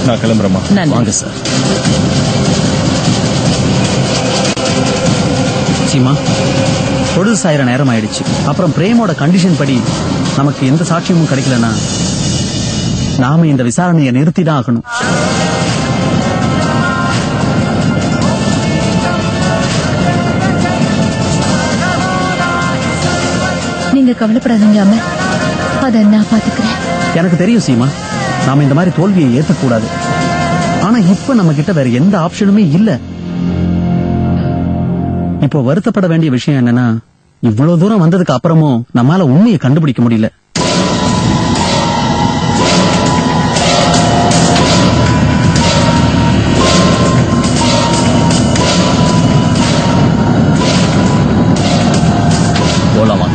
நான் கிளம்புறேம்மா. வாங்க சார். சீமா, பொழுது சாயிர நேரம் ஆயிடுச்சு. அப்புறம் பிரேமோட கண்டிஷன் படி நமக்கு எந்த சாட்சியமும் கிடைக்கலன்னா நாம இந்த விசாரணையை நிறுத்தி தான் ஆகணும். நீங்க கவலைப்படாதீங்க அம்மா, அத நான் பாத்துக்கிறேன். எனக்கு தெரியும் சீமா, நாம இந்த மாதிரி தோல்வியை ஏற்கக்கூடாது. ஆனா இப்ப நம்ம கிட்ட வேற எந்த ஆப்ஷனுமே இல்ல. இப்போ வருத்தப்பட வேண்டிய விஷயம் என்னன்னா, இவ்வளவு தூரம் வந்ததுக்கு அப்புறமும் நம்மால உண்மையை கண்டுபிடிக்க முடியல. போலாமா?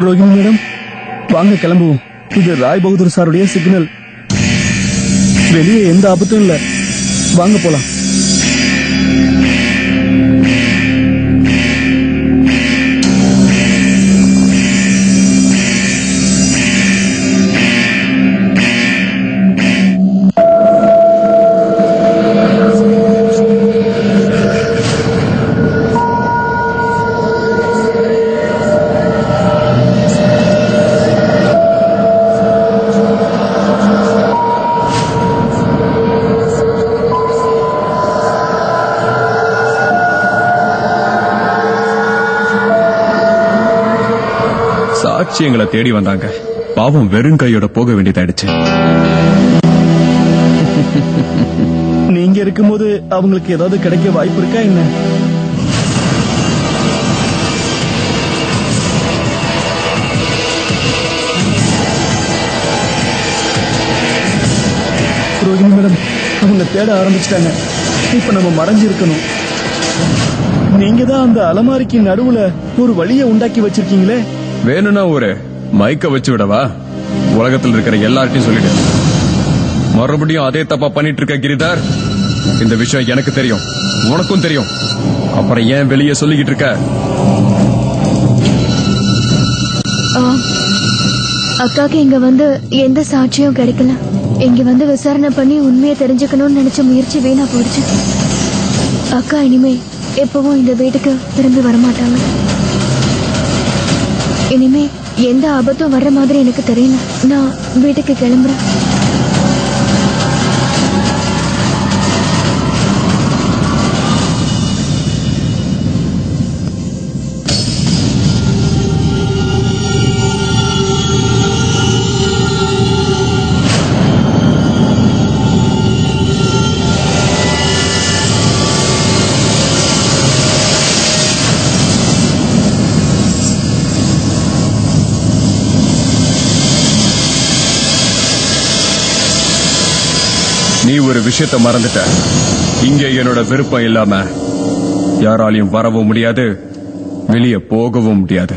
ரோகிணி மேடம், வாங்க கிளம்புவோம். இது ராய் பகதூர் சாருடைய சிக்னல். வெளியே எந்த ஆபத்தும் இல்ல, வாங்க போலாம். சாட்சியங்களை தேடி வந்தாங்க. பாவம் வெறும் கையோட போக வேண்டியதாயிடுச்சு. நீங்க இருக்கும்போது அவங்களுக்கு ஏதாவது கிடைக்க வாய்ப்பு இருக்கா என்ன? ரோகிணி மேடம், அவங்க தேட ஆரம்பிச்சிட்டாங்க. இப்ப நம்ம மறைஞ்சு இருக்கணும். நீங்க தான் அந்த அலமாரிக்கு நடுவுல ஒரு வழியை உண்டாக்கி வச்சிருக்கீங்களே. வேணும்னா ஒரு மைக்க வச்சு விடவா? உலகத்தில் இருக்கிற எல்லார்ட்டையும் சொல்லிடு. மறுபடியும் அதே தப்பா பண்ணிட்டு இருக்க கிரிதார். இந்த விஷயம் எனக்கு தெரியும், உனக்கும் தெரியும். அப்புறம் ஏன் வெளியே சொல்லிக்கிட்டு இருக்க? அக்காக்கு இங்க வந்து எந்த சாட்சியும் கிடைக்கல. இங்க வந்து விசாரணை பண்ணி உண்மையை தெரிஞ்சுக்கணும்னு நினைச்ச முயற்சி வீணா போயிடுச்சு. அக்கா இனிமே எப்பவும் இந்த வீட்டுக்கு திரும்பி வரமாட்டாங்க. இனிமே எந்த ஆபத்தும் வர்ற மாதிரி எனக்கு தெரியல. நான் வீட்டுக்கு கிளம்புறேன். நீ ஒரு விஷயத்தை மறந்துட்ட. இங்கே என்னோட விருப்பம் இல்லாம யாராலையும் வரவும் முடியாது, வெளியே போகவும் முடியாது.